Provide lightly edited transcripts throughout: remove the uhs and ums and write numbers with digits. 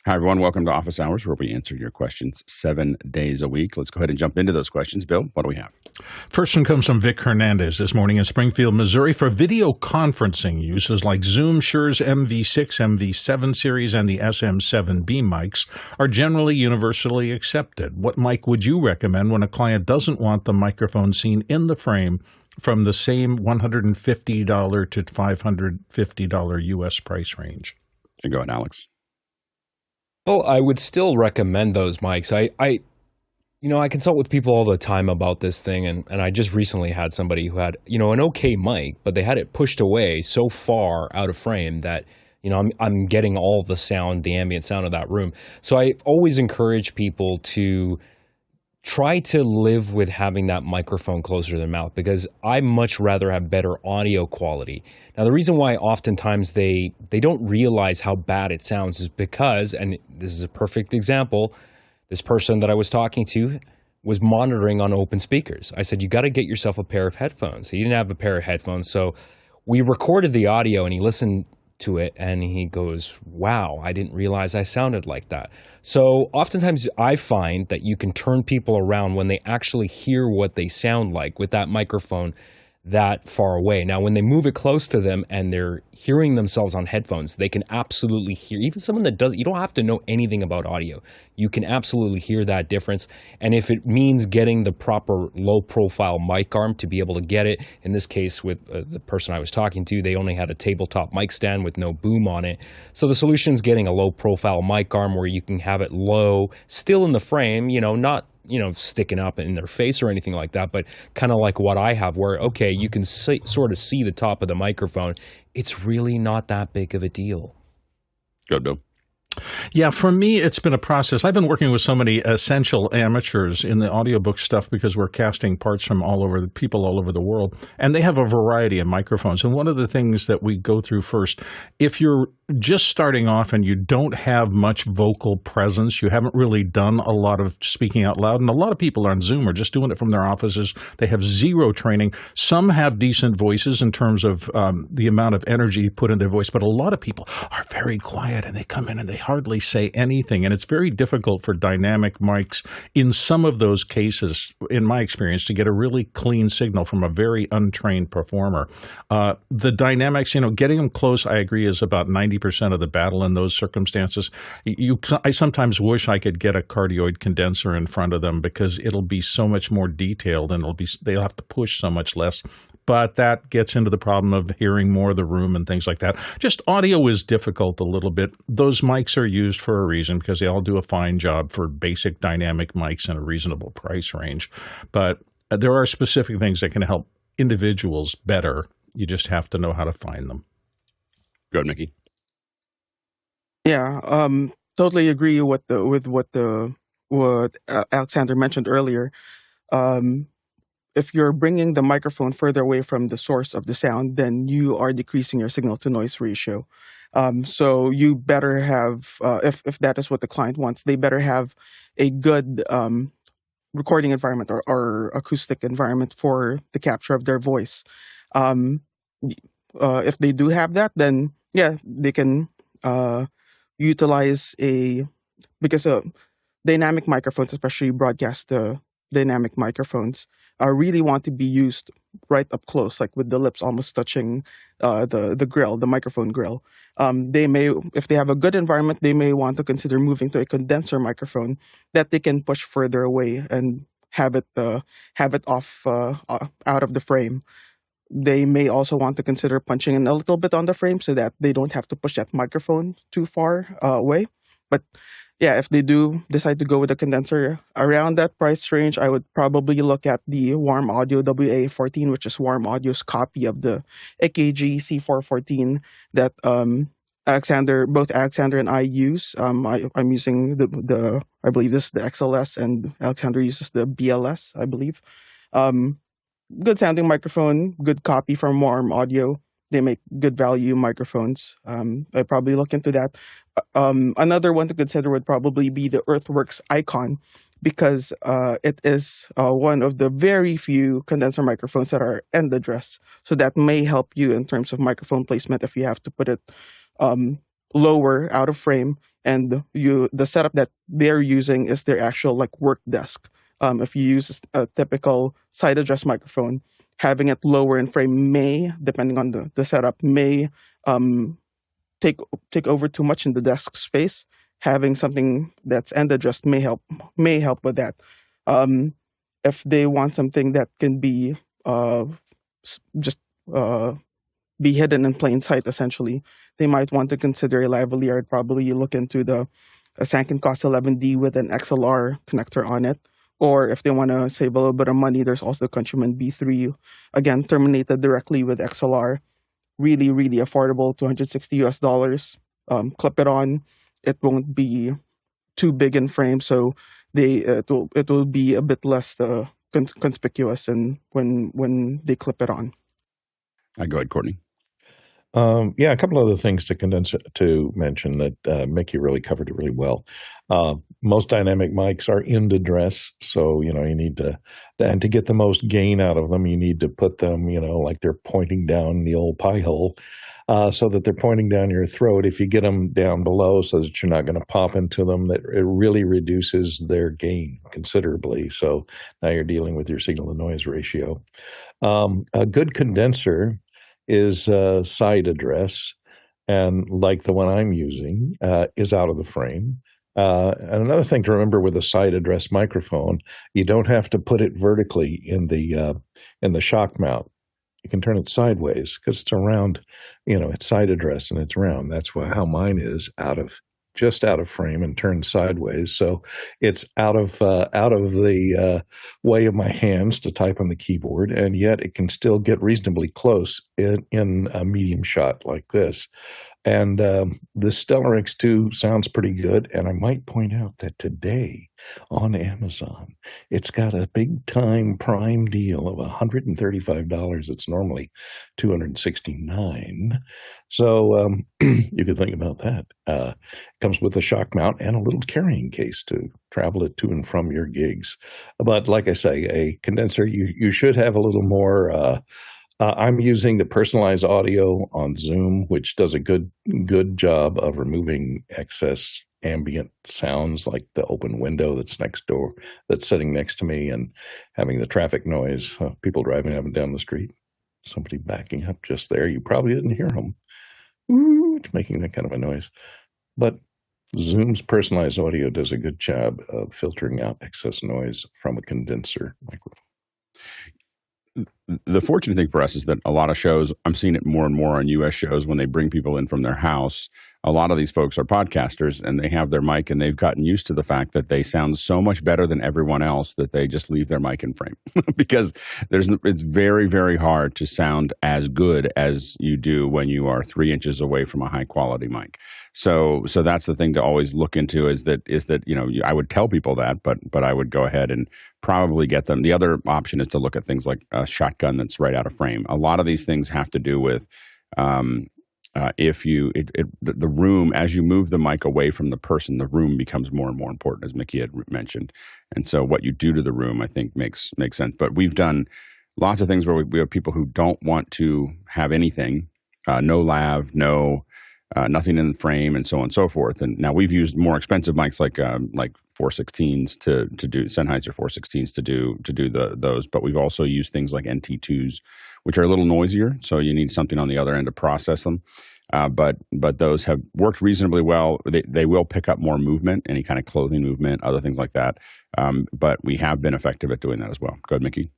Hi, everyone. Welcome to Office Hours, where we answer your questions 7 days a week. Let's go ahead and jump into those questions. Bill, what do we have? First one comes from Vic Hernandez this morning in Springfield, Missouri. For video conferencing uses like Zoom, Shure's MV6, MV7 series, and the SM7B mics are generally universally accepted. What mic would you recommend when a client doesn't want the microphone seen in the frame from the same $150 to $550 U.S. price range? Go ahead, Alex. Well, I would still recommend those mics. I consult with people all the time about this thing, and I just recently had somebody who had, an okay mic, but they had it pushed away so far out of frame that, I'm getting all the sound, the ambient sound of that room. So I always encourage people to try to live with having that microphone closer to their mouth, because I much rather have better audio quality. Now, the reason why oftentimes they don't realize how bad it sounds is because, and this is a perfect example, this person that I was talking to was monitoring on open speakers. I said, you got to get yourself a pair of headphones. He didn't have a pair of headphones, so we recorded the audio and he listened to it and he goes, wow, I didn't realize I sounded like that. So oftentimes I find that you can turn people around when they actually hear what they sound like with that microphone that far away. Now, when they move it close to them and they're hearing themselves on headphones, they can absolutely hear, even someone that doesn't, you don't have to know anything about audio. You can absolutely hear that difference. And if it means getting the proper low profile mic arm to be able to get it, in this case with the person I was talking to, they only had a tabletop mic stand with no boom on it. So the solution is getting a low profile mic arm where you can have it low, still in the frame, not sticking up in their face or anything like that, but kind of like what I have where, okay, you can sort of see the top of the microphone. It's really not that big of a deal. Go, Bill. Yeah, for me, it's been a process. I've been working with so many essential amateurs in the audiobook stuff because we're casting parts from people all over the world, and they have a variety of microphones. And one of the things that we go through first, if you're just starting off and you don't have much vocal presence, you haven't really done a lot of speaking out loud, and a lot of people on Zoom are just doing it from their offices. They have zero training. Some have decent voices in terms of the amount of energy put in their voice, but a lot of people are very quiet, and they come in and they hardly say anything, and it's very difficult for dynamic mics in some of those cases, in my experience, to get a really clean signal from a very untrained performer. The dynamics, getting them close, I agree, is about 90% of the battle in those circumstances. I sometimes wish I could get a cardioid condenser in front of them because it'll be so much more detailed and they'll have to push so much less. But that gets into the problem of hearing more of the room and things like that. Just audio is difficult a little bit. Those mics are used for a reason because they all do a fine job for basic dynamic mics in a reasonable price range. But there are specific things that can help individuals better. You just have to know how to find them. Go ahead, Mickey. Yeah, totally agree with what Alexander mentioned earlier. If you're bringing the microphone further away from the source of the sound, then you are decreasing your signal to noise ratio. So you better have, if that is what the client wants, they better have a good recording environment or acoustic environment for the capture of their voice. If they do have that, then yeah, they can utilize because dynamic microphones, especially broadcast dynamic microphones, really want to be used right up close, like with the lips almost touching the grill, the microphone grill. They may, if they have a good environment, they may want to consider moving to a condenser microphone that they can push further away and have it off out of the frame. They may also want to consider punching in a little bit on the frame so that they don't have to push that microphone too far away. But yeah, if they do decide to go with a condenser around that price range, I would probably look at the Warm Audio WA14, which is Warm Audio's copy of the AKG C414 that both Alexander and I use. I'm using I believe this is the XLS, and Alexander uses the BLS, I believe. Good sounding microphone, good copy from Warm Audio. They make good value microphones. I'd probably look into that. Another one to consider would probably be the Earthworks Icon, because it is one of the very few condenser microphones that are end address. So that may help you in terms of microphone placement if you have to put it lower out of frame, and the setup that they're using is their actual like work desk. If you use a typical side address microphone, having it lower in frame may, depending on the setup, may take over too much in the desk space. Having something that's end addressed may help with that. If they want something that can be just be hidden in plain sight, essentially, they might want to consider a lavalier. Probably look into the Sanken Cost 11D with an XLR connector on it. Or if they want to save a little bit of money, there's also the Countryman B3, again, terminated directly with XLR. Really, really affordable, $260 US. Clip it on. It won't be too big in frame, so it will be a bit less conspicuous and when they clip it on. Go ahead, Courtney. Yeah, a couple other things to mention that Mickey really covered it really well. Most dynamic mics are end address, so you need to, and to get the most gain out of them, you need to put them, like they're pointing down the old pie hole, so that they're pointing down your throat. If you get them down below, so that you're not going to pop into them, that it really reduces their gain considerably. So now you're dealing with your signal to noise ratio. A good condenser is side address, and like the one I'm using, is out of the frame. And another thing to remember with a side address microphone, you don't have to put it vertically in the shock mount. You can turn it sideways because it's around, it's side address and it's round. That's how mine is just out of frame and turned sideways. So it's out of the way of my hands to type on the keyboard, and yet it can still get reasonably close in a medium shot like this. And the Stellar X2 sounds pretty good. And I might point out that today on Amazon, it's got a big time prime deal of $135. It's normally $269. So you could think about that. It comes with a shock mount and a little carrying case to travel it to and from your gigs. But like I say, a condenser, you should have a little more. I'm using the personalized audio on Zoom, which does a good job of removing excess ambient sounds like the open window that's sitting next to me, and having the traffic noise, people driving up and down the street, somebody backing up just there. You probably didn't hear them. It's making that kind of a noise. But Zoom's personalized audio does a good job of filtering out excess noise from a condenser microphone. The fortunate thing for us is that a lot of shows, I'm seeing it more and more on U.S. shows when they bring people in from their house. A lot of these folks are podcasters, and they have their mic, and they've gotten used to the fact that they sound so much better than everyone else that they just leave their mic in frame because it's very, very hard to sound as good as you do when you are 3 inches away from a high quality mic. So that's the thing to always look into is that I would tell people that, but I would go ahead and probably get them. The other option is to look at things like a shotgun that's right out of frame. A lot of these things have to do with the room, as you move the mic away from the person, the room becomes more and more important, as Mickey had mentioned. And so what you do to the room, I think, makes sense. But we've done lots of things where we have people who don't want to have anything, no lav, nothing in the frame, and so on and so forth. And now we've used more expensive mics like 416s to do Sennheiser 416s to do those. But we've also used things like NT2s, which are a little noisier, so you need something on the other end to process them. But those have worked reasonably well. They will pick up more movement, any kind of clothing movement, other things like that. But we have been effective at doing that as well. Go ahead, Mickey.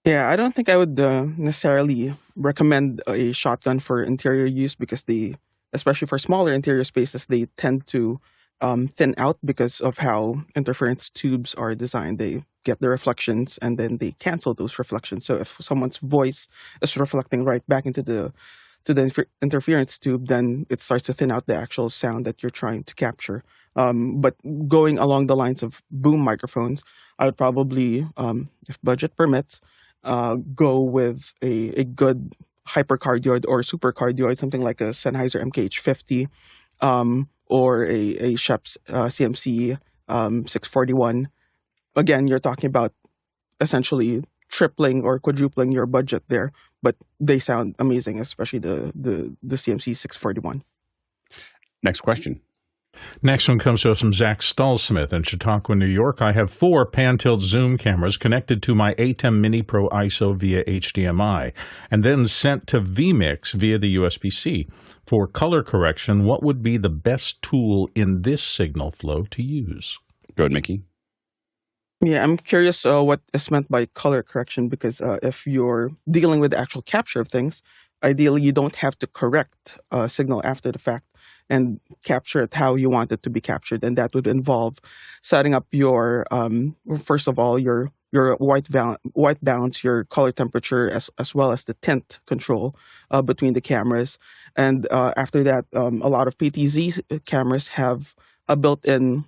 Yeah, I don't think I would necessarily recommend a shotgun for interior use because especially for smaller interior spaces, they tend to thin out because of how interference tubes are designed. They get the reflections and then they cancel those reflections. So if someone's voice is reflecting right back into the interference tube, then it starts to thin out the actual sound that you're trying to capture. But going along the lines of boom microphones, I would probably, if budget permits, go with a good hypercardioid or supercardioid, something like a Sennheiser MKH50, or a Schoeps CMC 641. Again, you're talking about essentially tripling or quadrupling your budget there, but they sound amazing, especially the CMC 641. Next question. Next one comes to us from Zach Stallsmith in Chautauqua, New York. I have 4 pan-tilt zoom cameras connected to my ATEM Mini Pro ISO via HDMI and then sent to vMix via the USB-C. For color correction, what would be the best tool in this signal flow to use? Go ahead, Mickey. Yeah, I'm curious what is meant by color correction, because if you're dealing with the actual capture of things, ideally you don't have to correct a signal after the fact and capture it how you want it to be captured. And that would involve setting up your, first of all, your white balance, your color temperature, as well as the tint control between the cameras. And after that, a lot of PTZ cameras have a built-in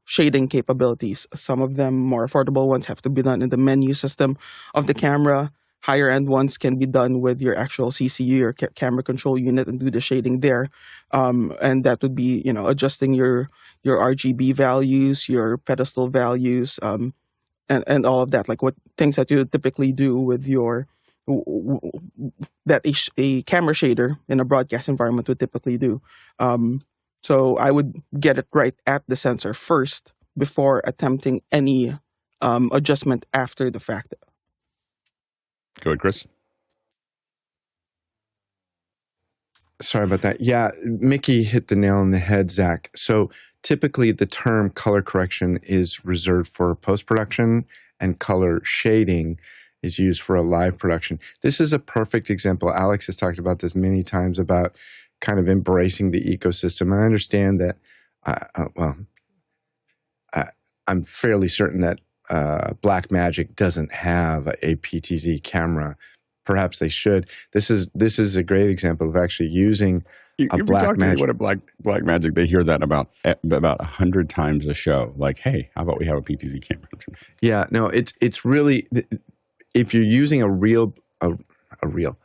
shading capabilities. Some of them, more affordable ones, have to be done in the menu system of the camera. Higher end ones can be done with your actual CCU or camera control unit and do the shading there. And that would be, adjusting your RGB values, your pedestal values, and all of that, like what things that you typically do with your that a camera shader in a broadcast environment would typically do. So I would get it right at the sensor first before attempting any adjustment after the fact. Go ahead, Chris. Sorry about that. Yeah, Mickey hit the nail on the head, Zach. So typically the term color correction is reserved for post-production, and color shading is used for a live production. This is a perfect example. Alex has talked about this many times about kind of embracing the ecosystem. I understand that, I'm fairly certain that Blackmagic doesn't have a PTZ camera. Perhaps they should. This is a great example of actually using a Blackmagic. What a Blackmagic, they hear that about 100 times a show. Like, hey, how about we have a PTZ camera? Yeah, no, it's really, if you're using a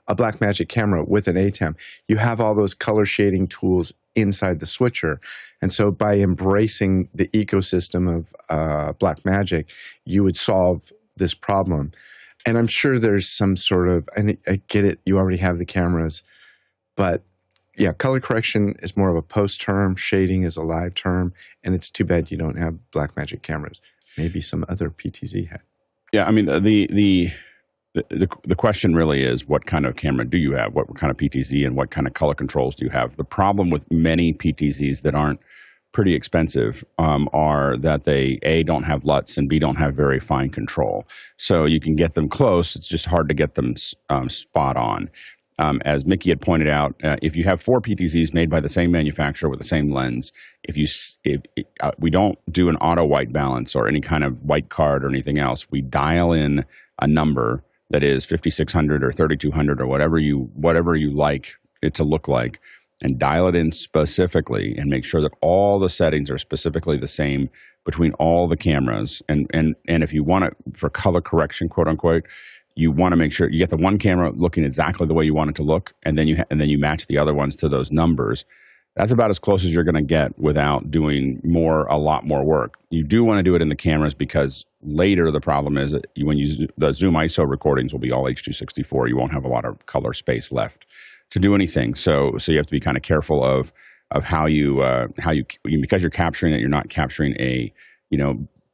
Blackmagic camera with an ATEM, you have all those color shading tools inside the switcher. And so by embracing the ecosystem of Blackmagic, you would solve this problem. And I'm sure there's some sort of, and I get it, you already have the cameras, but yeah, color correction is more of a post term, shading is a live term, and it's too bad you don't have Blackmagic cameras. Maybe some other PTZ had. Yeah, I mean, the question really is, what kind of camera do you have? What kind of PTZ and what kind of color controls do you have? The problem with many PTZs that aren't pretty expensive are that they, A, don't have LUTs, and B, don't have very fine control. So you can get them close. It's just hard to get them spot on. As Mickey had pointed out, if you have 4 PTZs made by the same manufacturer with the same lens, if we don't do an auto white balance or any kind of white card or anything else, we dial in a number that is 5600 or 3200 or whatever you like it to look like, and dial it in specifically and make sure that all the settings are specifically the same between all the cameras. And if you want it for color correction, quote unquote, you want to make sure you get the one camera looking exactly the way you want it to look, and then you match the other ones to those numbers. That's about as close as you're going to get without doing a lot more work. You do want to do it in the cameras, because later the problem is that when the ZoomISO recordings will be all H.264. You won't have a lot of color space left to do anything. So you have to be kind of careful of how you because you're capturing it, you're not capturing a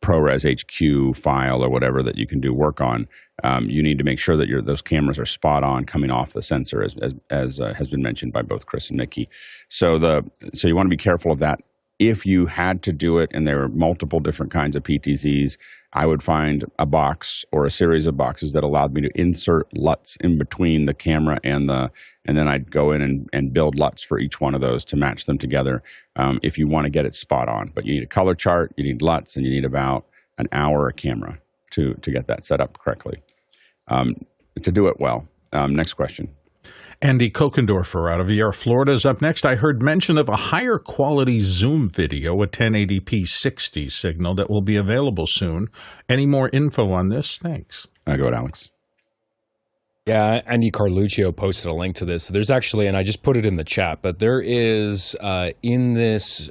ProRes HQ file or whatever that you can do work on. You need to make sure that those cameras are spot on coming off the sensor, as has been mentioned by both Chris and Mickey. So you want to be careful of that. If you had to do it and there were multiple different kinds of PTZs, I would find a box or a series of boxes that allowed me to insert LUTs in between the camera and then I'd go in and build LUTs for each one of those to match them together if you want to get it spot on. But you need a color chart, you need LUTs, and you need about an hour a camera to get that set up correctly to do it well. Next question. Andy Kokendorfer out of Vieira, Florida is up next. I heard mention of a higher quality Zoom video, a 1080p 60 signal that will be available soon. Any more info on this? Thanks. Go ahead, Alex. Yeah, Andy Carluccio posted a link to this. So there's actually, and I just put it in the chat, but there is in this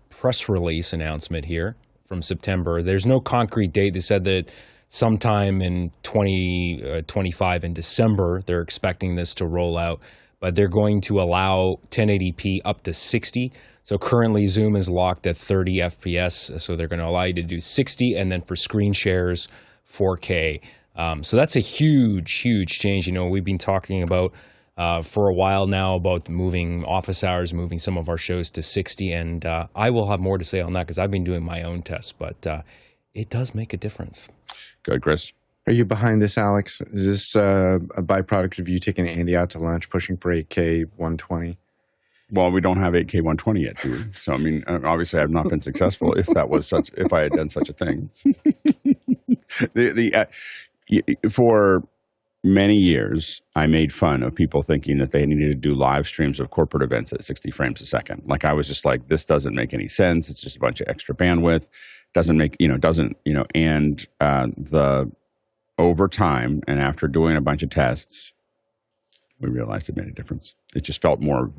press release announcement here from September, there's no concrete date. They said that sometime in 2025 in December, they're expecting this to roll out. but they're going to allow 1080p up to 60. So currently Zoom is locked at 30 FPS, so they're going to allow you to do 60, and then for screen shares, 4K. So that's a huge, huge change. You know, we've been talking about for a while now about moving office hours, moving some of our shows to 60, and I will have more to say on that because I've been doing my own tests, but it does make a difference. Good, Chris. Are you behind this, Alex? Is this a byproduct of you taking Andy out to lunch, pushing for 8K 120? Well, we don't have 8K 120 yet, do we? So, I mean, obviously, I've not been successful if I had done such a thing. For many years, I made fun of people thinking that they needed to do live streams of corporate events at 60 frames a second. Like, I was just like, this doesn't make any sense. It's just a bunch of extra bandwidth. Over time, and after doing a bunch of tests, we realized it made a difference. It just felt more.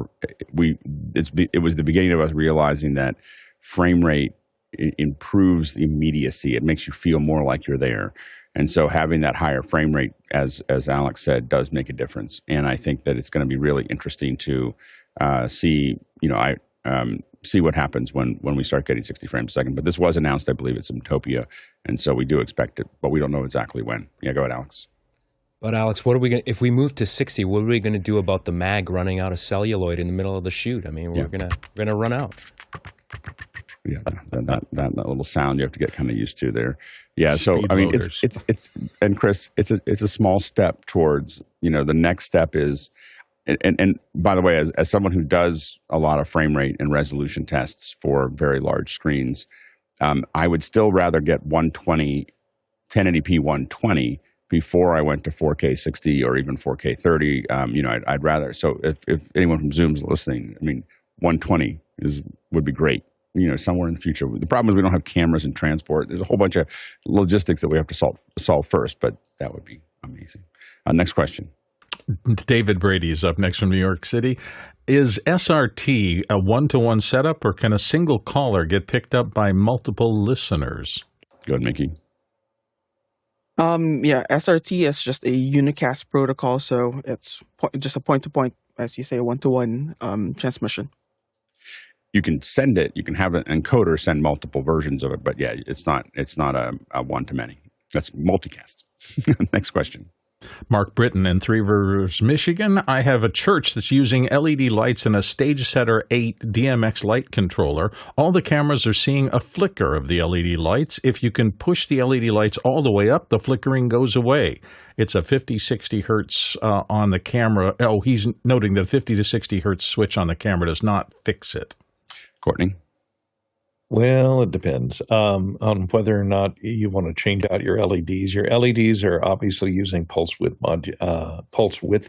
It was the beginning of us realizing that frame rate improves the immediacy. It makes you feel more like you're there, and so having that higher frame rate, as Alex said, does make a difference. And I think that it's going to be really interesting to see. See what happens when we start getting 60 frames a second. But this was announced, I believe, at Zoomtopia, and so we do expect it, but we don't know exactly when. Yeah, go ahead, Alex. But Alex, what are we going? If we move to 60, what are we going to do about the mag running out of celluloid in the middle of the shoot? I mean, we're gonna run out. Yeah, that little sound you have to get kind of used to there. Yeah, so Speed I mean, loaders. it's and Chris, it's a small step towards, the next step is. And by the way, as someone who does a lot of frame rate and resolution tests for very large screens, I would still rather get 120, 1080p 120 before I went to 4K 60 or even 4K 30. I'd rather. So if anyone from Zoom's listening, I mean, 120 would be great. Somewhere in the future. The problem is we don't have cameras and transport. There's a whole bunch of logistics that we have to solve first, but that would be amazing. Next question. David Brady is up next from New York City. Is SRT a one-to-one setup, or can a single caller get picked up by multiple listeners? Go ahead, Mickey. SRT is just a unicast protocol, so it's just a point-to-point, as you say, one-to-one transmission. You can send it. You can have an encoder send multiple versions of it, but yeah, it's not a one-to-many. That's multicast. Next question. Mark Britton in Three Rivers, Michigan. I have a church that's using LED lights and a StageSetter 8 DMX light controller. All the cameras are seeing a flicker of the LED lights. If you can push the LED lights all the way up, the flickering goes away. It's a 50-60 hertz on the camera. Oh, he's noting that a 50 to 60 hertz switch on the camera does not fix it. Courtney? Well, it depends on whether or not you want to change out your LEDs. Your LEDs are obviously using pulse width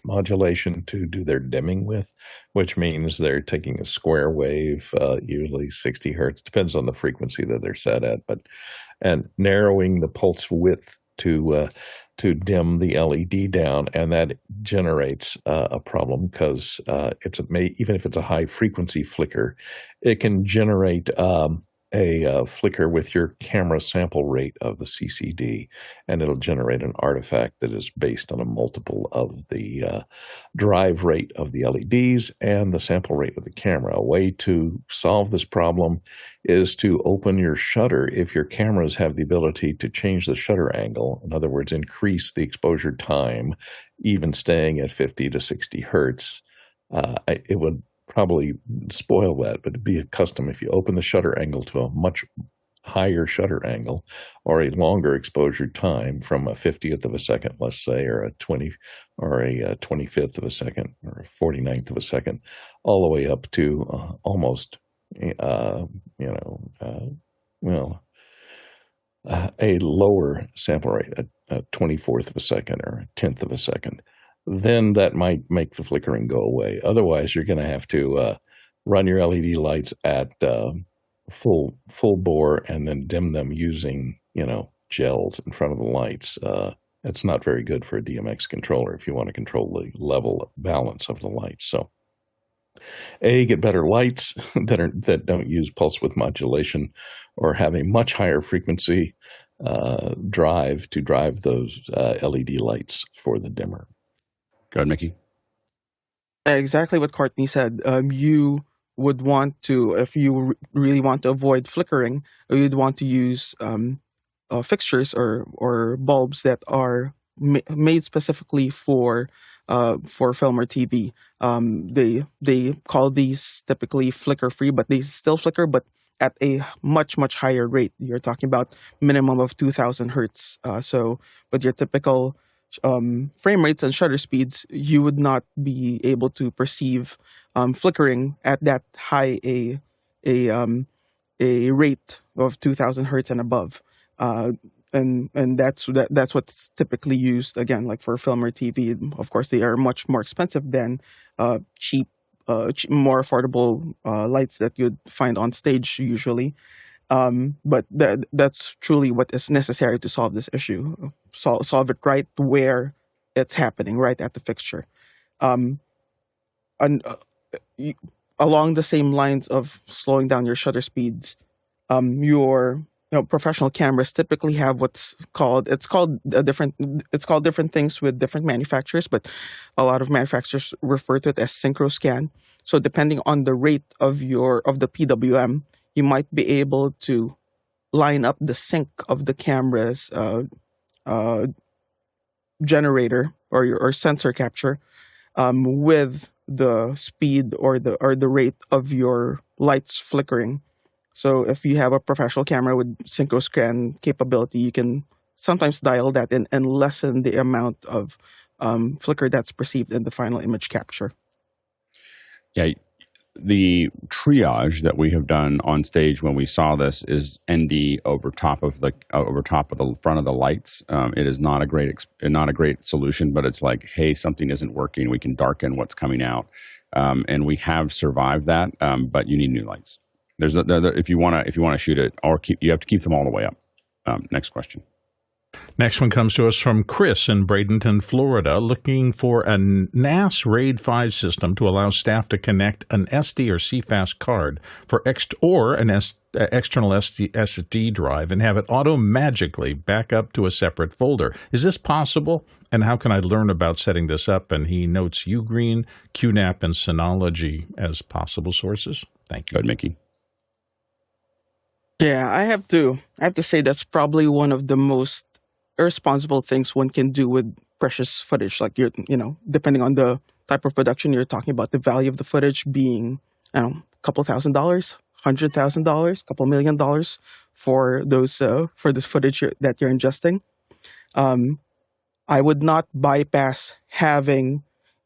modulation to do their dimming with, which means they're taking a square wave, usually 60 hertz. Depends on the frequency that they're set at, and narrowing the pulse width to dim the LED down, and that generates a problem because even if it's a high frequency flicker, it can generate a flicker with your camera sample rate of the CCD, and it'll generate an artifact that is based on a multiple of the drive rate of the LEDs and the sample rate of the camera. A way to solve this problem is to open your shutter if your cameras have the ability to change the shutter angle. In other words, increase the exposure time, even staying at 50 to 60 hertz. It would probably spoil that, but it'd be a custom if you open the shutter angle to a much higher shutter angle or a longer exposure time from a 50th of a second, let's say, or a 25th of a second or a 49th of a second, all the way up to almost, a lower sample rate, a 24th of a second or a 10th of a second. Then that might make the flickering go away. Otherwise, you're going to have to run your LED lights at full bore and then dim them using, gels in front of the lights. It's not very good for a DMX controller if you want to control the level balance of the lights. So, get better lights that don't use pulse width modulation or have a much higher frequency drive to drive those LED lights for the dimmer. Go ahead, Mickey. Exactly what Courtney said. You would want to, if you really want to avoid flickering, you'd want to use fixtures or bulbs that are made specifically for film or TV. They call these typically flicker free, but they still flicker, but at a much higher rate. You're talking about minimum of 2,000 hertz. So with your typical frame rates and shutter speeds, you would not be able to perceive flickering at that high a rate of 2,000 hertz and above. And that's what's typically used, again, like for film or TV. Of course, they are much more expensive than cheap, more affordable lights that you'd find on stage usually. But that's truly what is necessary to solve this issue. Solve it right where it's happening, right at the fixture. And along the same lines of slowing down your shutter speeds, your professional cameras typically have what's called different things with different manufacturers, but a lot of manufacturers refer to it as synchro scan. So depending on the rate of the PWM, you might be able to line up the sync of the camera's generator or sensor capture with the speed or the rate of your lights flickering. So if you have a professional camera with synchro scan capability, you can sometimes dial that in and lessen the amount of flicker that's perceived in the final image capture. Yeah, the triage that we have done on stage when we saw this is ND over top of the front of the lights. It is not a great solution, but it's like, hey, something isn't working. We can darken what's coming out, and we have survived that. But you need new lights. If you want to shoot it, you have to keep them all the way up. Next question. Next one comes to us from Chris in Bradenton, Florida, looking for a NAS RAID 5 system to allow staff to connect an SD or CFAST card or an external SD drive and have it magically back up to a separate folder. Is this possible? And how can I learn about setting this up? And he notes UGREEN, QNAP, and Synology as possible sources. Thank you. Go ahead, Mickey. Yeah, I have to say that's probably one of the most irresponsible things one can do with precious footage. Like depending on the type of production you're talking about, the value of the footage being a couple $1,000s, $100,000, couple $1 million for this footage that you're ingesting. I would not bypass having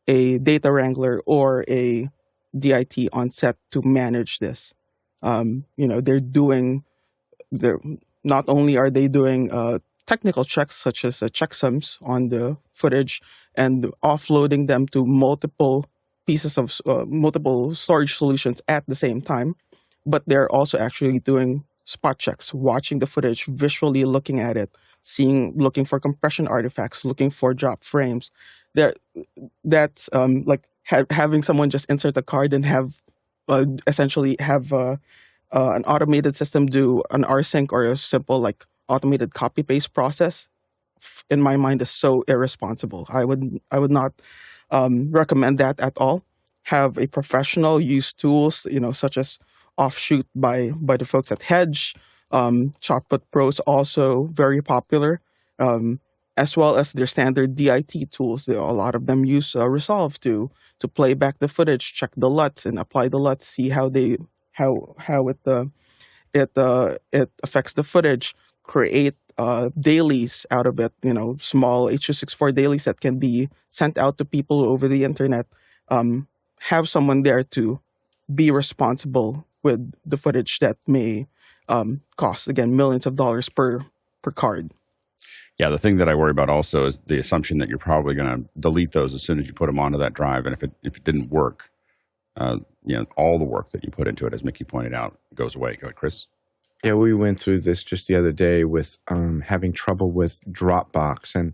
a data wrangler or a DIT on set to manage this. They're not only are they doing technical checks such as checksums on the footage and offloading them to multiple pieces of multiple storage solutions at the same time, but they're also actually doing spot checks, watching the footage, visually looking at it, looking for compression artifacts, looking for drop frames. That's like having someone just insert a card and have essentially have an automated system do an rsync or a simple like automated copy paste process. In my mind, is so irresponsible. I would not recommend that at all. Have a professional use tools, such as Offshoot by the folks at Hedge. Shotput Pro is also very popular, as well as their standard DIT tools. A lot of them use Resolve to play back the footage, check the LUTs, and apply the LUTs, see how it affects the footage. Create dailies out of it, small H.264 dailies that can be sent out to people over the internet. Have someone there to be responsible with the footage that may cost, again, millions of dollars per card. Yeah, the thing that I worry about also is the assumption that you're probably going to delete those as soon as you put them onto that drive, and if it didn't work, all the work that you put into it, as Mickey pointed out, goes away. Go ahead, Chris. Yeah, we went through this just the other day with having trouble with Dropbox and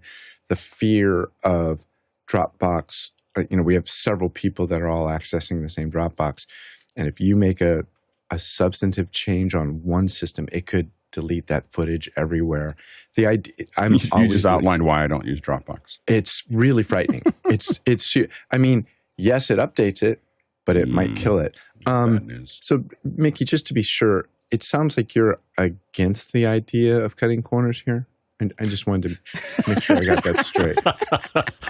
the fear of Dropbox. We have several people that are all accessing the same Dropbox. And if you make a substantive change on one system, it could delete that footage everywhere. The idea, you just outlined why I don't use Dropbox. It's really frightening. yes, it updates it, but it might kill it. Bad news. So, Mickey, just to be sure, it sounds like you're against the idea of cutting corners here. And I just wanted to make sure I got that straight.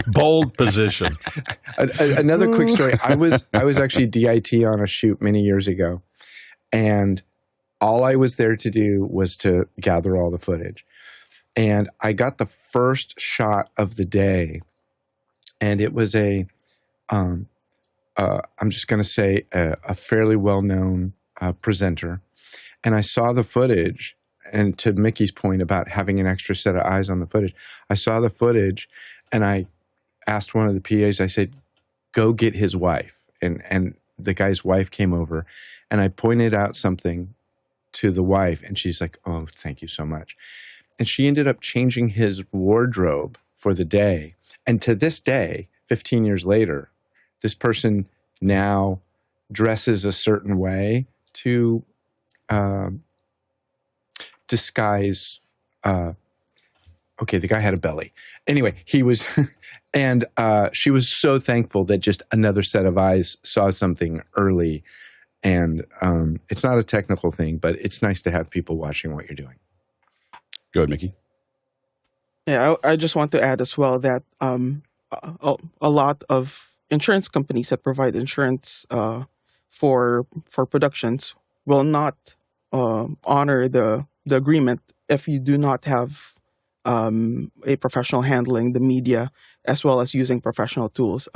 Bold position. Another quick story. I was actually DIT on a shoot many years ago, and all I was there to do was to gather all the footage. And I got the first shot of the day, and it was I'm just going to say a fairly well-known presenter. And I saw the footage, and to Mickey's point about having an extra set of eyes on the footage, I saw the footage, and I asked one of the PAs, I said, go get his wife. And the guy's wife came over, and I pointed out something to the wife, and she's like, oh, thank you so much. And she ended up changing his wardrobe for the day. And to this day, 15 years later, this person now dresses a certain way to disguise. Okay, the guy had a belly. Anyway, he was, and she was so thankful that just another set of eyes saw something early. And it's not a technical thing, but it's nice to have people watching what you're doing. Go ahead, Mickey. Yeah, I just want to add as well that a lot of insurance companies that provide insurance for productions will not honor the agreement if you do not have a professional handling the media as well as using professional tools.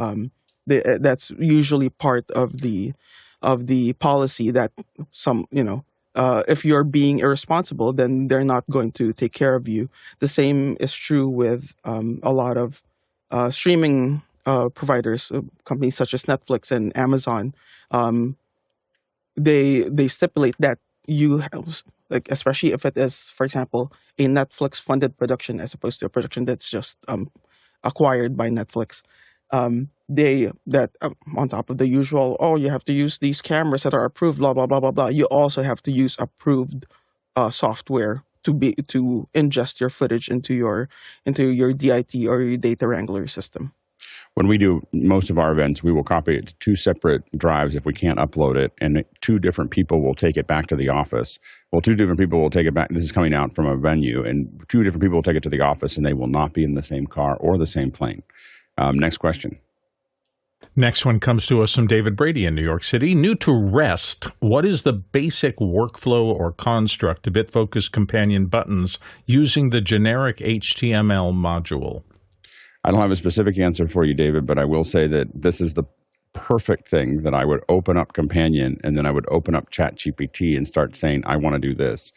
That's usually part of the policy that if you're being irresponsible, then they're not going to take care of you. The same is true with a lot of streaming providers, companies such as Netflix and Amazon. They stipulate that you have, like, especially if it is, for example, a Netflix-funded production as opposed to a production that's just acquired by Netflix. On top of the usual, you have to use these cameras that are approved, blah blah blah blah blah. You also have to use approved software to ingest your footage into your DIT or your data wrangler system. When we do most of our events, we will copy it to 2 separate drives if we can't upload it, and 2 different people will take it back to the office. Well, 2 different people will take it back. This is coming out from a venue, and 2 different people will take it to the office, and they will not be in the same car or the same plane. Next question. Next one comes to us from David Brady in New York City. New to REST, what is the basic workflow or construct to Bitfocus Companion buttons using the generic HTML module? I don't have a specific answer for you, David, but I will say that this is the perfect thing that I would open up Companion and then I would open up ChatGPT and start saying, I want to do this.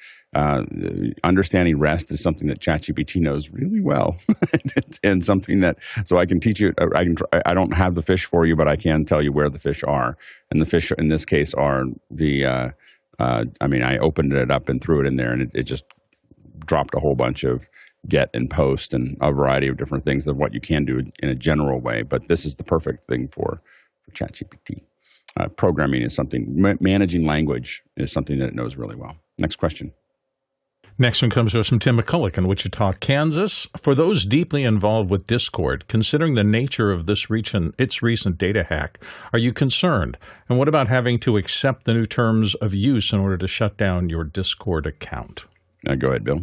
Understanding REST is something that ChatGPT knows really well, and something that, so I can teach you. I don't have the fish for you, but I can tell you where the fish are. And the fish in this case are the. I opened it up and threw it in there, and it just dropped a whole bunch of get and post and a variety of different things of what you can do in a general way. But this is the perfect thing for ChatGPT. Programming is something. Managing language is something that it knows really well. Next question. Next one comes to us from Tim McCulloch in Wichita, Kansas. For those deeply involved with Discord, considering the nature of its recent data hack, are you concerned? And what about having to accept the new terms of use in order to shut down your Discord account? Go ahead, Bill.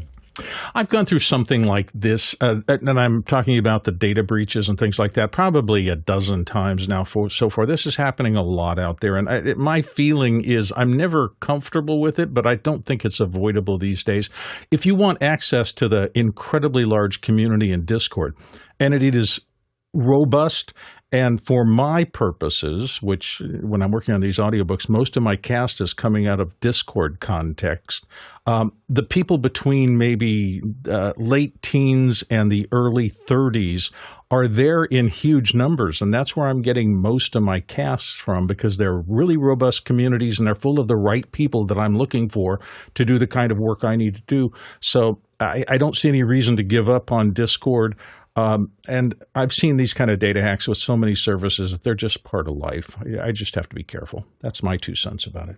I've gone through something like this, and I'm talking about the data breaches and things like that, probably a dozen times now so far. This is happening a lot out there, and my feeling is I'm never comfortable with it, but I don't think it's avoidable these days. If you want access to the incredibly large community in Discord, and it is robust, and for my purposes, which when I'm working on these audiobooks, most of my cast is coming out of Discord context. The people between maybe late teens and the early 30s are there in huge numbers, and that's where I'm getting most of my casts from because they're really robust communities and they're full of the right people that I'm looking for to do the kind of work I need to do. So I don't see any reason to give up on Discord. And I've seen these kind of data hacks with so many services that they're just part of life. I just have to be careful. That's my 2 cents about it.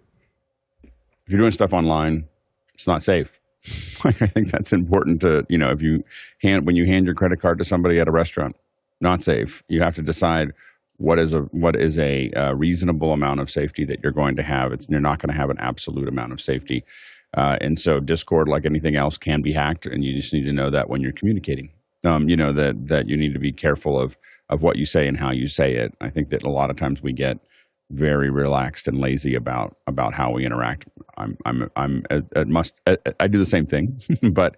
If you're doing stuff online, it's not safe. I think that's important to, when you hand your credit card to somebody at a restaurant, not safe. You have to decide what is a reasonable amount of safety that you're going to have. You're not going to have an absolute amount of safety. And so Discord, like anything else, can be hacked, and you just need to know that when you're communicating. That you need to be careful of what you say and how you say it. I think that a lot of times we get very relaxed and lazy about how we interact. I do the same thing, but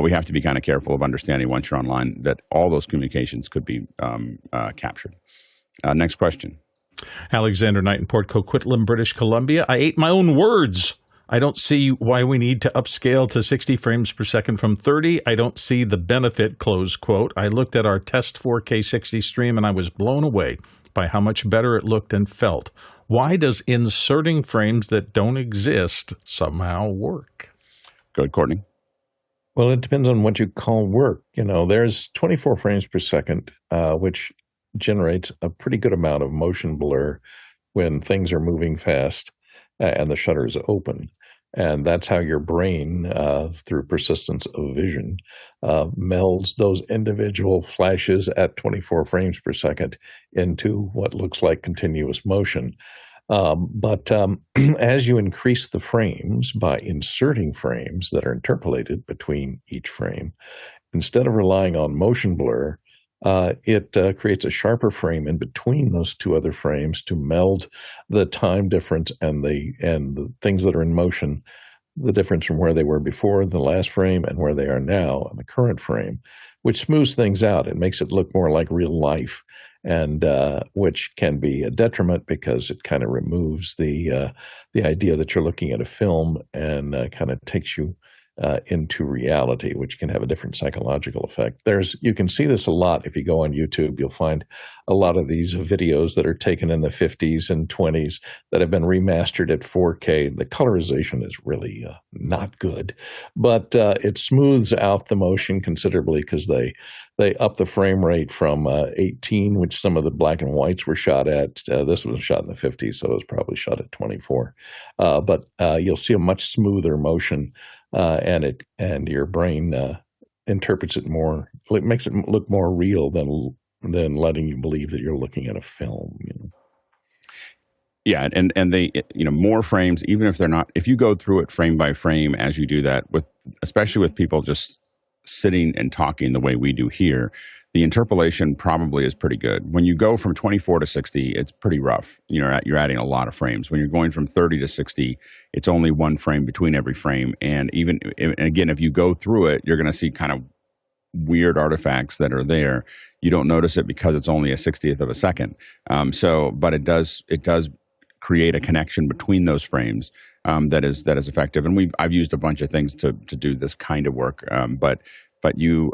we have to be kind of careful of understanding once you're online that all those communications could be captured. Next question. Alexander Knight in Port Coquitlam, British Columbia. I ate my own words. I don't see why we need to upscale to 60 frames per second from 30. I don't see the benefit, close quote. I looked at our test 4K 60 stream and I was blown away by how much better it looked and felt. Why does inserting frames that don't exist somehow work? Go ahead, Courtney. Well, it depends on what you call work. There's 24 frames per second, which generates a pretty good amount of motion blur when things are moving fast and the shutter is open. And that's how your brain, through persistence of vision, melds those individual flashes at 24 frames per second into what looks like continuous motion. But as you increase the frames by inserting frames that are interpolated between each frame, instead of relying on motion blur, it creates a sharper frame in between those two other frames to meld the time difference and the things that are in motion, the difference from where they were before the last frame and where they are now in the current frame, which smooths things out. It makes it look more like real life, and which can be a detriment because it kind of removes the idea that you're looking at a film and kind of takes you into reality, which can have a different psychological effect. You can see this a lot if you go on YouTube. You'll find a lot of these videos that are taken in the 50s and 20s that have been remastered at 4K. The colorization is really not good, but it smooths out the motion considerably because they up the frame rate from 18, which some of the black and whites were shot at. This was shot in the 50s, so it was probably shot at 24. But you'll see a much smoother motion. And your brain interprets it more. It makes it look more real than letting you believe that you're looking at a film. Yeah, and they more frames, even if they're not. If you go through it frame by frame as you do that, especially with people just sitting and talking the way we do here, the interpolation probably is pretty good. When you go from 24 to 60, it's pretty rough. You're adding a lot of frames. When you're going from 30 to 60, it's only one frame between every frame. And again, if you go through it, you're going to see kind of weird artifacts that are there. You don't notice it because it's only a 60th of a second. But it does create a connection between those frames that is effective. And I've used a bunch of things to do this kind of work. But you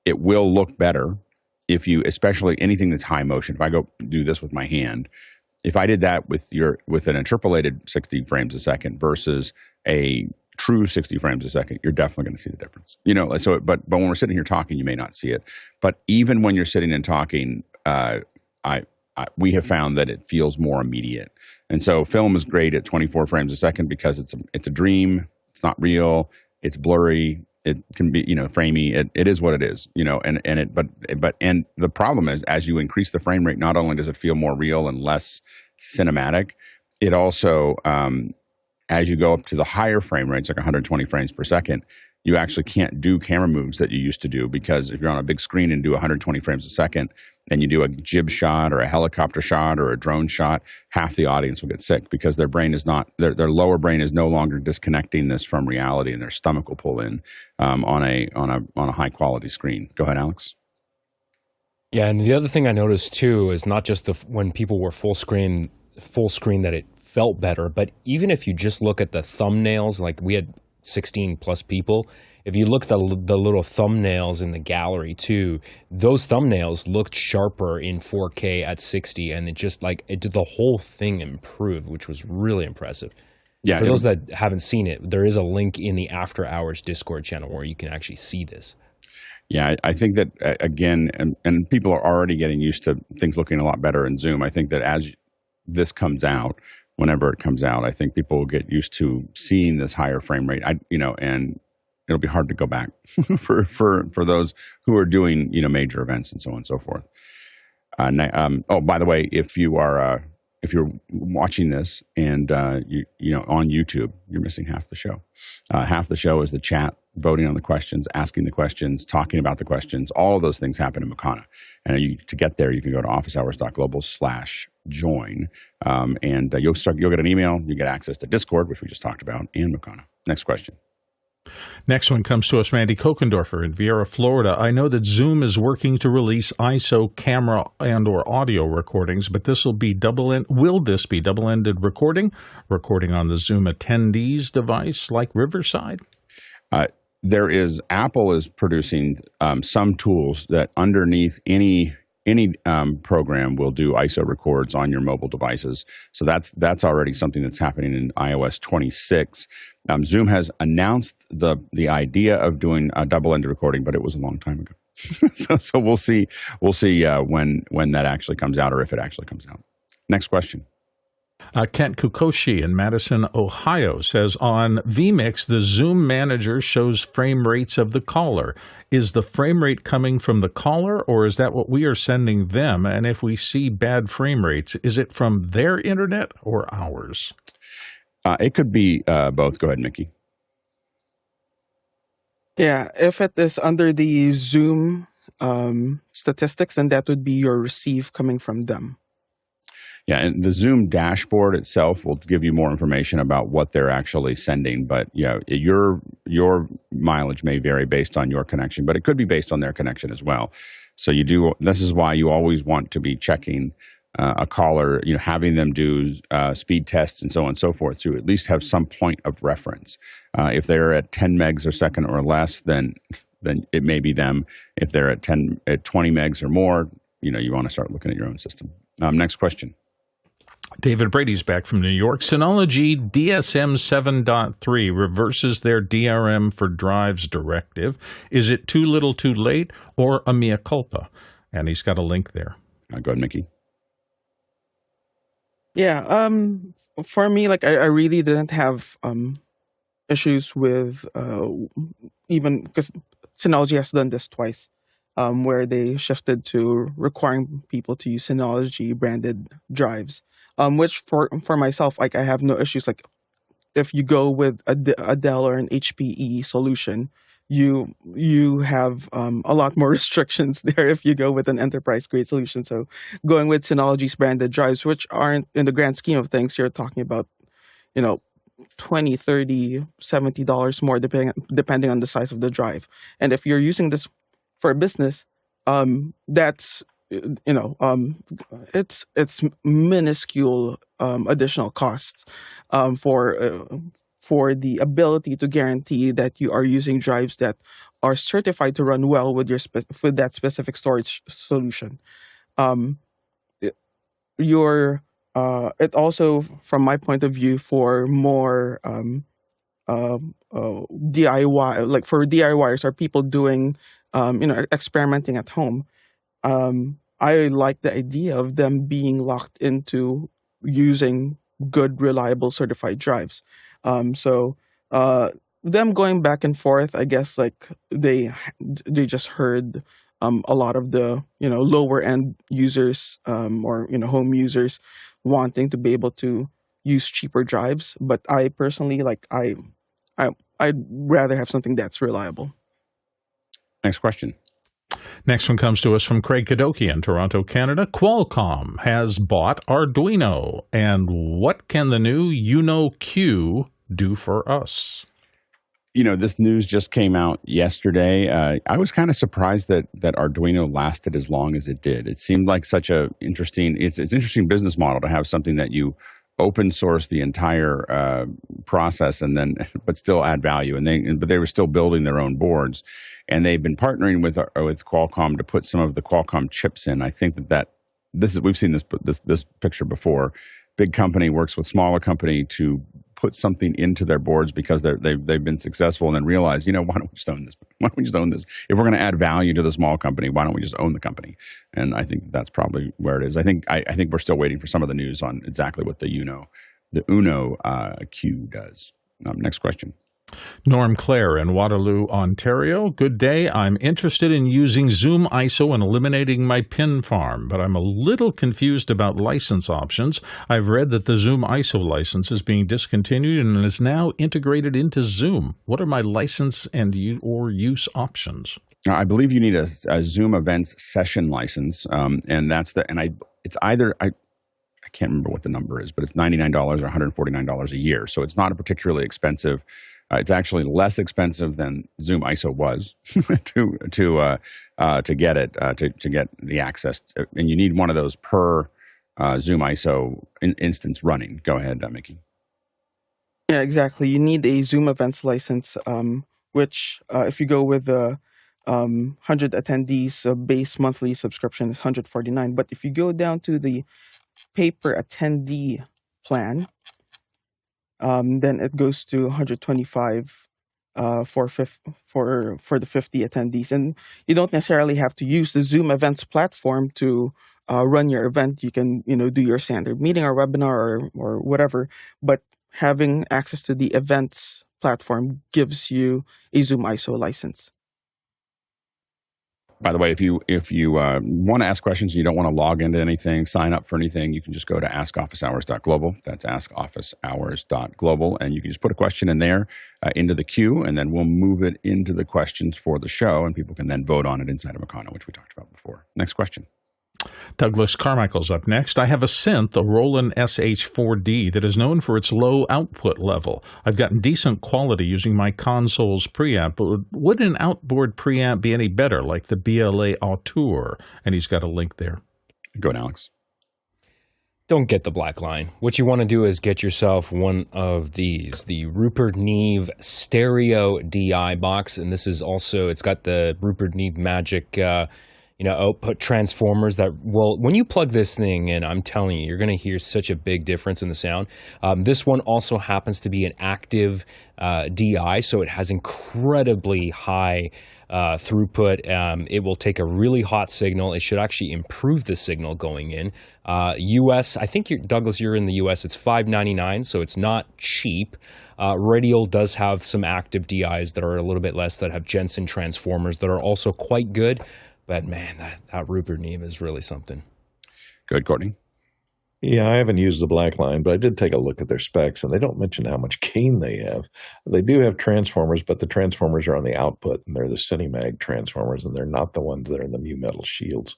it will look better if you, especially anything that's high motion. If I go do this with my hand, if I did that with an interpolated 60 frames a second versus a true 60 frames a second, you're definitely going to see the difference. But when we're sitting here talking, you may not see it. But even when you're sitting and talking, we have found that it feels more immediate. And so film is great at 24 frames a second because it's a dream. It's not real. It's blurry. It can be, framey. It is what it is, and the problem is, as you increase the frame rate, not only does it feel more real and less cinematic, it also, as you go up to the higher frame rates, like 120 frames per second, you actually can't do camera moves that you used to do, because if you're on a big screen and do 120 frames a second and you do a jib shot or a helicopter shot or a drone shot, half the audience will get sick because their brain is not, their lower brain is no longer disconnecting this from reality, and their stomach will pull in on a high quality screen. Go ahead, Alex. Yeah, and the other thing I noticed too is not just when people were full screen that it felt better, but even if you just look at the thumbnails, like we had 16 plus people. If you look at the little thumbnails in the gallery too, those thumbnails looked sharper in 4K at 60, and it did the whole thing improve, which was really impressive. Yeah. For those that haven't seen it, there is a link in the After Hours Discord channel where you can actually see this. Yeah, I think that again, and people are already getting used to things looking a lot better in Zoom. I think that as this comes out, whenever it comes out, I think people will get used to seeing this higher frame rate. And it'll be hard to go back for those who are doing major events and so on and so forth. Oh, by the way, if you're watching this and you know on YouTube, you're missing half the show. Half the show is the chat, voting on the questions, asking the questions, talking about the questions. All of those things happen in Makana. And to get there, you can go to officehours.global/join, and you'll get an email. You get access to Discord, which we just talked about, and Makana. Next question. Next one comes to us, Randy Kokendorfer in Vieira, Florida. I know that Zoom is working to release ISO camera and or audio recordings, but will this be double-ended recording on the Zoom attendees device like Riverside? Apple is producing some tools that underneath any program will do ISO records on your mobile devices. So that's already something that's happening in iOS 26. Zoom has announced the idea of doing a double-ended recording, but it was a long time ago. so we'll see when that actually comes out, or if it actually comes out. Next question. Kent Kukoshi in Madison, Ohio says, on vMix, the Zoom manager shows frame rates of the caller. Is the frame rate coming from the caller, or is that what we are sending them? And if we see bad frame rates, is it from their internet or ours? It could be both. Go ahead, Mickey. Yeah, if it is under the Zoom statistics, then that would be your receive coming from them. Yeah, and the Zoom dashboard itself will give you more information about what they're actually sending. But yeah, your mileage may vary based on your connection, but it could be based on their connection as well. So this is why you always want to be checking a caller, having them do speed tests and so on and so forth to at least have some point of reference. If they're at 10 megs a second or less, then it may be them. If they're at 20 megs or more, you want to start looking at your own system. Next question. David Brady's back from New York. Synology DSM 7.3 reverses their DRM for drives directive. Is it too little too late, or a mea culpa? And he's got a link there. Go ahead, Mickey. Yeah, for me, I really didn't have issues with even because Synology has done this twice, where they shifted to requiring people to use Synology branded drives. Which for myself, I have no issues. If you go with a Dell or an HPE solution, you have a lot more restrictions there if you go with an enterprise grade solution. So going with Synology's branded drives, which aren't, in the grand scheme of things, you're talking about, $20, $30, $70 more depending on the size of the drive. And if you're using this for a business, that's it's minuscule additional costs for the ability to guarantee that you are using drives that are certified to run well with with that specific storage solution. It also, from my point of view, for more DIY, like for DIYers or people doing experimenting at home. I like the idea of them being locked into using good, reliable, certified drives. So them going back and forth, I guess, they just heard a lot of the lower end users or home users wanting to be able to use cheaper drives. But I personally I'd rather have something that's reliable. Next question. Next one comes to us from Craig Kadoki in Toronto, Canada. Qualcomm has bought Arduino, and what can the new UNO Q do for us? This news just came out yesterday. I was kind of surprised that Arduino lasted as long as it did. It seemed like such a interesting business model to have something that you open source the entire process and then, but still add value. But they were still building their own boards, and they've been partnering with Qualcomm to put some of the Qualcomm chips in. I think we've seen this picture before. Big company works with smaller company to put something into their boards because they've been successful, and then realize, why don't we just own this? Why don't we just own this? If we're going to add value to the small company, why don't we just own the company? And I think that's probably where it is. I think we're still waiting for some of the news on exactly what the UNO Q does. Next question. Norm Clare in Waterloo, Ontario. Good day. I'm interested in using ZoomISO and eliminating my pin farm, but I'm a little confused about license options. I've read that the ZoomISO license is being discontinued and is now integrated into Zoom. What are my license and or use options? I believe you need a Zoom Events session license, and it's either I can't remember what the number is, but it's $99 or $149 a year. So it's not a particularly expensive. It's actually less expensive than ZoomISO was to get it to get the access. And you need one of those per ZoomISO instance running. Go ahead, Mickey. Yeah, exactly. You need a Zoom Events license, which if you go with the 100 attendees base monthly subscription is $149. But if you go down to the paper attendee plan, then it goes to $125 for the 50 attendees, and you don't necessarily have to use the Zoom Events platform to run your event. You can do your standard meeting or webinar or whatever, but having access to the events platform gives you a ZoomISO license. By the way, if you want to ask questions and you don't want to log into anything, sign up for anything, you can just go to askofficehours.global. That's askofficehours.global, and you can just put a question in there into the queue, and then we'll move it into the questions for the show, and people can then vote on it inside of Meccano, which we talked about before. Next question. Douglas Carmichael's up next. I have a synth, a Roland SH-4d, that is known for its low output level. I've gotten decent quality using my console's preamp, but would an outboard preamp be any better, like the BLA Auteur? And he's got a link there. Go on, Alex. Don't get the black line. What you want to do is get yourself one of these, the Rupert Neve Stereo DI box. And this is also, it's got the Rupert Neve Magic output transformers that will, when you plug this thing in, I'm telling you, you're going to hear such a big difference in the sound. This one also happens to be an active DI, so it has incredibly high throughput. It will take a really hot signal. It should actually improve the signal going in. US, I think, Douglas, you're in the US, it's $599, so it's not cheap. Radial does have some active DIs that are a little bit less, that have Jensen transformers that are also quite good. But man, that Rupert Neve is really something. Good, Courtney. Yeah, I haven't used the black line, but I did take a look at their specs, and they don't mention how much gain they have. They do have transformers, but the transformers are on the output, and they're the Cinemag transformers, and they're not the ones that are in the mu metal shields.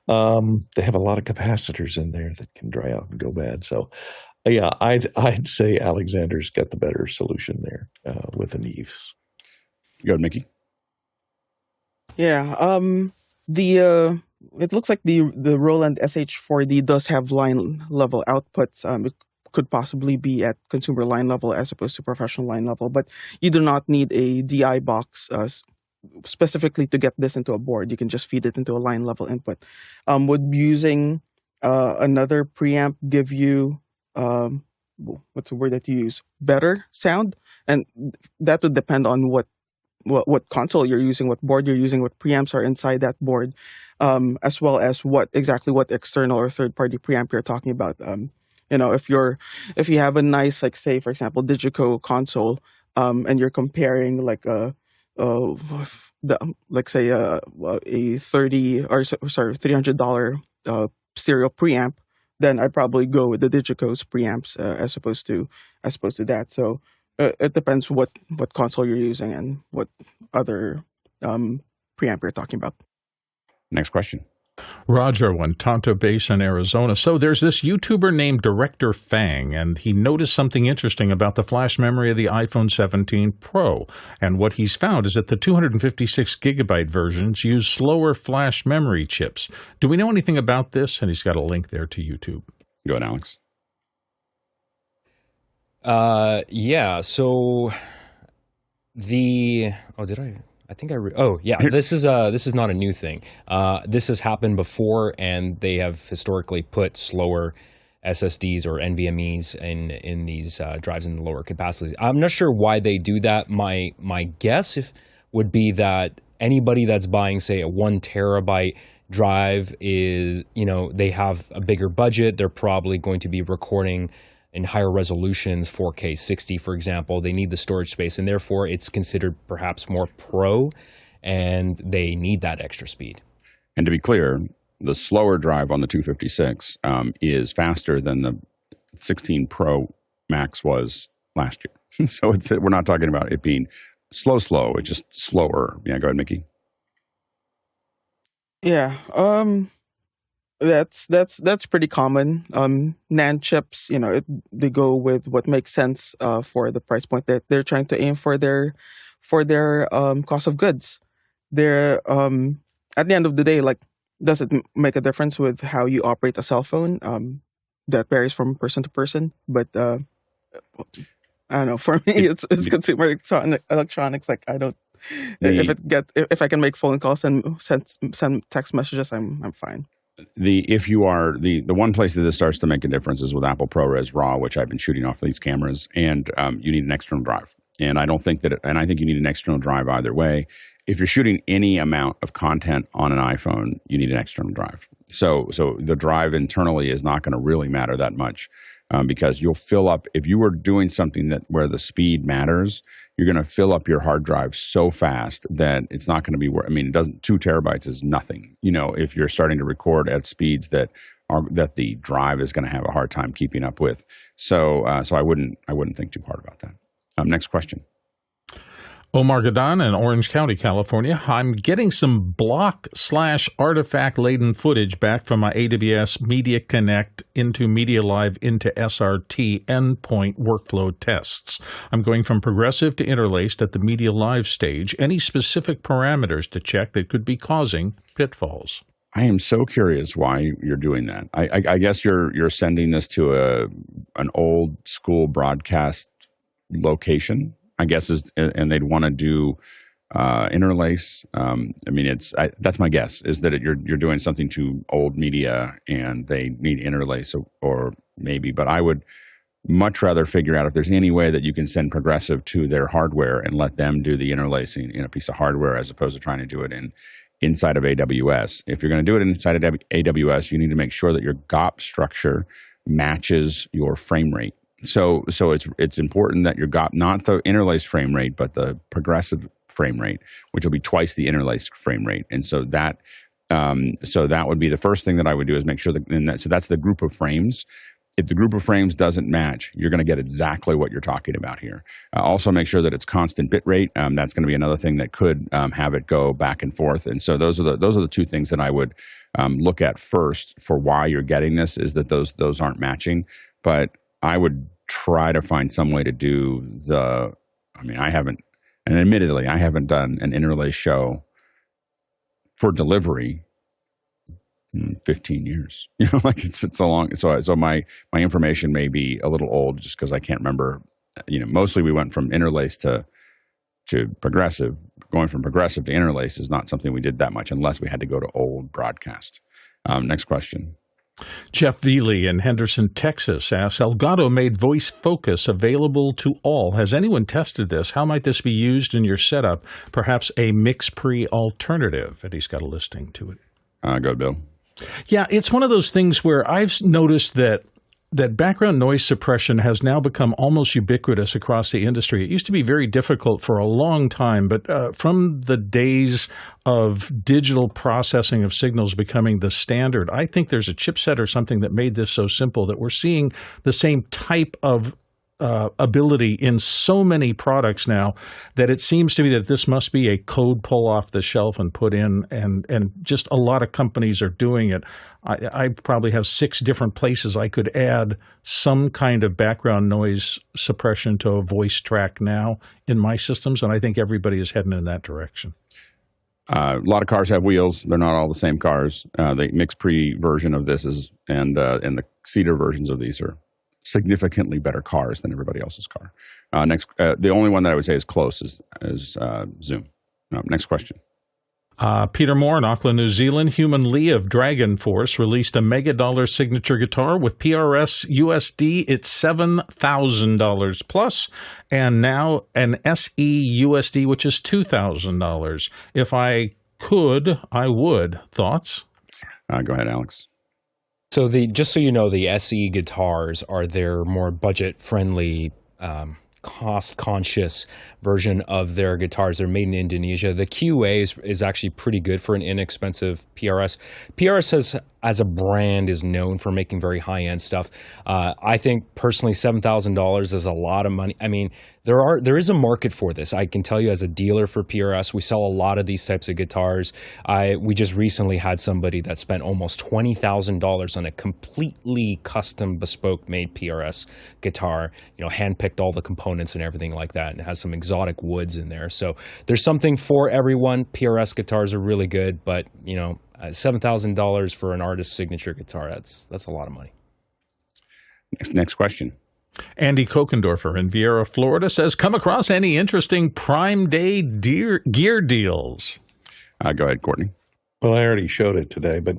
They have a lot of capacitors in there that can dry out and go bad. So, yeah, I'd say Alexander's got the better solution there with the Neves. Go ahead, Mickey. Yeah, it looks like the Roland SH-4d does have line level outputs. It could possibly be at consumer line level as opposed to professional line level, but you do not need a DI box specifically to get this into a board. You can just feed it into a line level input. Would using another preamp give you what's the word that you use? Better sound? And that would depend on what console you're using, what board you're using, what preamps are inside that board, as well as what external or third-party preamp you're talking about. If you have a nice, like, say, for example, Digico console, and you're comparing like a $300 stereo preamp, then I'd probably go with the Digico's preamps as opposed to that. So it depends what console you're using and what other preamp you're talking about. Next question. Roger, Tonto Basin, Arizona. So there's this YouTuber named Director Fang, and he noticed something interesting about the flash memory of the iPhone 17 Pro. And what he's found is that the 256 gigabyte versions use slower flash memory chips. Do we know anything about this? And he's got a link there to YouTube. Go ahead, Alex. Yeah, so this is not a new thing. This has happened before, and they have historically put slower SSDs or NVMEs in these drives in the lower capacities. I'm not sure why they do that. My guess would be that anybody that's buying, say, a 1 terabyte drive is, they have a bigger budget. They're probably going to be recording in higher resolutions, 4K 60, for example. They need the storage space, and therefore it's considered perhaps more pro, and they need that extra speed. And to be clear, the slower drive on the 256 is faster than the 16 Pro Max was last year. So we're not talking about it being slow. It's just slower. Yeah, go ahead, Mickey. Yeah, that's pretty common. NAND chips, they go with what makes sense for the price point that they're trying to aim for their cost of goods. They're at the end of the day, like, does it make a difference with how you operate a cell phone? That varies from person to person, but I don't know. For me, it's consumer electronics. Like, I don't. If I can make phone calls and send text messages, I'm fine. If you are the one place that this starts to make a difference is with Apple ProRes RAW, which I've been shooting off these cameras, and you need an external drive. And I don't think that, and I think you need an external drive either way. If you're shooting any amount of content on an iPhone, you need an external drive. So the drive internally is not going to really matter that much because you'll fill up. If you were doing something where the speed matters, you're going to fill up your hard drive so fast that it's not going to be. I mean, it doesn't. 2 terabytes is nothing. If you're starting to record at speeds that the drive is going to have a hard time keeping up with. So I wouldn't think too hard about that. Next question. Omar Gadan in Orange County, California. I'm getting some block/artifact-laden footage back from my AWS Media Connect into Media Live into SRT endpoint workflow tests. I'm going from progressive to interlaced at the Media Live stage. Any specific parameters to check that could be causing pitfalls? I am so curious why you're doing that. I guess you're sending this to an old school broadcast location, I guess, and they'd want to do interlace. I mean, that's my guess, is that you're doing something to old media and they need interlace or maybe. But I would much rather figure out if there's any way that you can send progressive to their hardware and let them do the interlacing in a piece of hardware as opposed to trying to do it inside of AWS. If you're going to do it inside of AWS, you need to make sure that your GOP structure matches your frame rate. So it's important that your GOP, not the interlaced frame rate, but the progressive frame rate, which will be twice the interlaced frame rate. And so that would be the first thing that I would do, is make sure so that's the group of frames. If the group of frames doesn't match, you're going to get exactly what you're talking about here. Also, make sure that it's constant bit rate. That's going to be another thing that could have it go back and forth. And so those are the 2 things that I would look at first for why you're getting this, is that those aren't matching. But I would try to find some way to do I haven't done an interlace show for delivery in 15 years. It's so long. So my information may be a little old just because I can't remember. Mostly we went from interlace to progressive. Going from progressive to interlace is not something we did that much unless we had to go to old broadcast. Next question. Jeff Veely in Henderson, Texas asks, Elgato made voice focus available to all. Has anyone tested this? How might this be used in your setup? Perhaps a MixPre alternative. And he's got a listing to it. Go, Bill. Yeah, it's one of those things where I've noticed that background noise suppression has now become almost ubiquitous across the industry. It used to be very difficult for a long time, but from the days of digital processing of signals becoming the standard, I think there's a chipset or something that made this so simple that we're seeing the same type of ability in so many products now that it seems to me that this must be a code pull off the shelf and put in, and just a lot of companies are doing it. I probably have 6 different places I could add some kind of background noise suppression to a voice track now in my systems, and I think everybody is heading in that direction. A lot of cars have wheels. They're not all the same cars. The MixPre version of this and the Cedar versions of these are significantly better cars than everybody else's car. The only one that I would say is close is Zoom. Next question. Peter Moore in Auckland, New Zealand. Herman Li of Dragon Force released a $1 signature guitar with PRS USD. It's $7,000 plus, and now an SE USD, which is $2,000. If I could, I would. Thoughts? Go ahead, Alex. So just so you know, the SE guitars are their more budget-friendly, cost-conscious version of their guitars. They're made in Indonesia. The QA is actually pretty good for an inexpensive PRS. PRS as a brand is known for making very high-end stuff. I think personally $7,000 is a lot of money. I mean, there is a market for this. I can tell you as a dealer for PRS, we sell a lot of these types of guitars. We just recently had somebody that spent almost $20,000 on a completely custom bespoke made PRS guitar, handpicked all the components and everything like that, and it has some exotic woods in there. So there's something for everyone. PRS guitars are really good, but $7,000 for an artist's signature guitar, that's a lot of money. Next question. Andy Kokendorfer in Vieira, Florida says, come across any interesting Prime Day gear deals? Go ahead, Courtney. Well, I already showed it today, but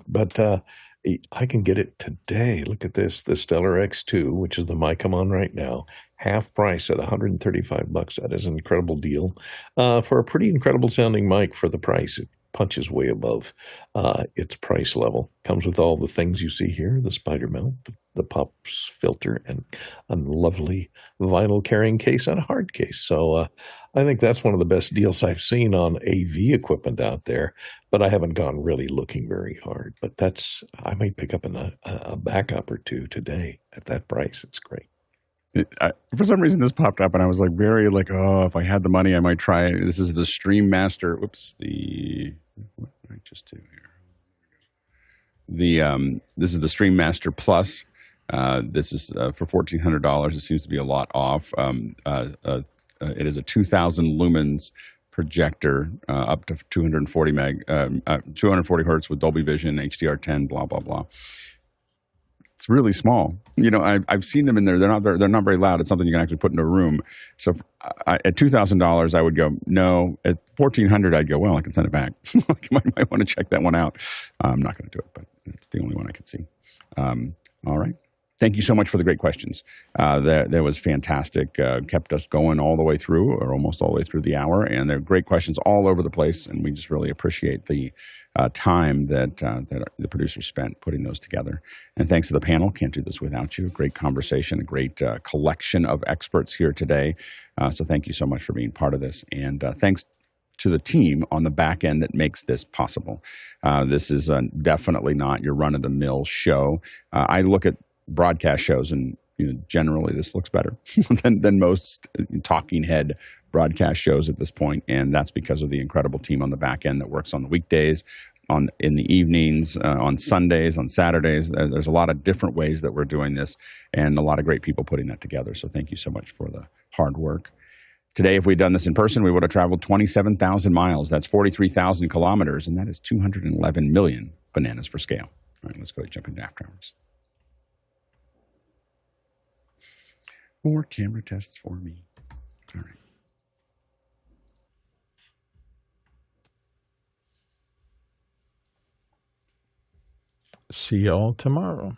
I can get it today. Look at this, the Stellar X2, which is the mic I'm on right now, half price at $135. That is an incredible deal for a pretty incredible sounding mic for the price. It punches way above its price level. Comes with all the things you see here, the spider mount, the pops filter, and a lovely vinyl carrying case and a hard case. So I think that's one of the best deals I've seen on AV equipment out there, but I haven't gone really looking very hard. But I might pick up a backup or two today at that price. It's great. For some reason, this popped up, and I was if I had the money, I might try it. This is the Stream Master. Whoops, what did I just do here? This is the Stream Master Plus. This is for $1,400. It seems to be a lot off. It is a 2,000 lumens projector, up to 240 hertz with Dolby Vision, HDR10, blah blah blah. It's really small. I've seen them in there. They're not very loud. It's something you can actually put in a room. So at $2,000, I would go no. At $1,400, I'd go, well, I can send it back. You might want to check that one out. I'm not going to do it, but it's the only one I can see. All right. Thank you so much for the great questions. That was fantastic. Kept us going all the way through, or almost all the way through the hour. And they're great questions all over the place. And we just really appreciate the time that the producers spent putting those together. And thanks to the panel. Can't do this without you. A great conversation, a great collection of experts here today. So thank you so much for being part of this. And thanks to the team on the back end that makes this possible. This is definitely not your run-of-the-mill show. I look at broadcast shows, and generally this looks better than most talking head broadcast shows at this point, and that's because of the incredible team on the back end that works on the weekdays, in the evenings, on Sundays, on Saturdays. There's a lot of different ways that we're doing this, and a lot of great people putting that together. So thank you so much for the hard work. Today, if we'd done this in person, we would have traveled 27,000 miles. That's 43,000 kilometers, and that is 211 million bananas for scale. All right, let's go jump into after hours. More camera tests for me. All right. See y'all tomorrow.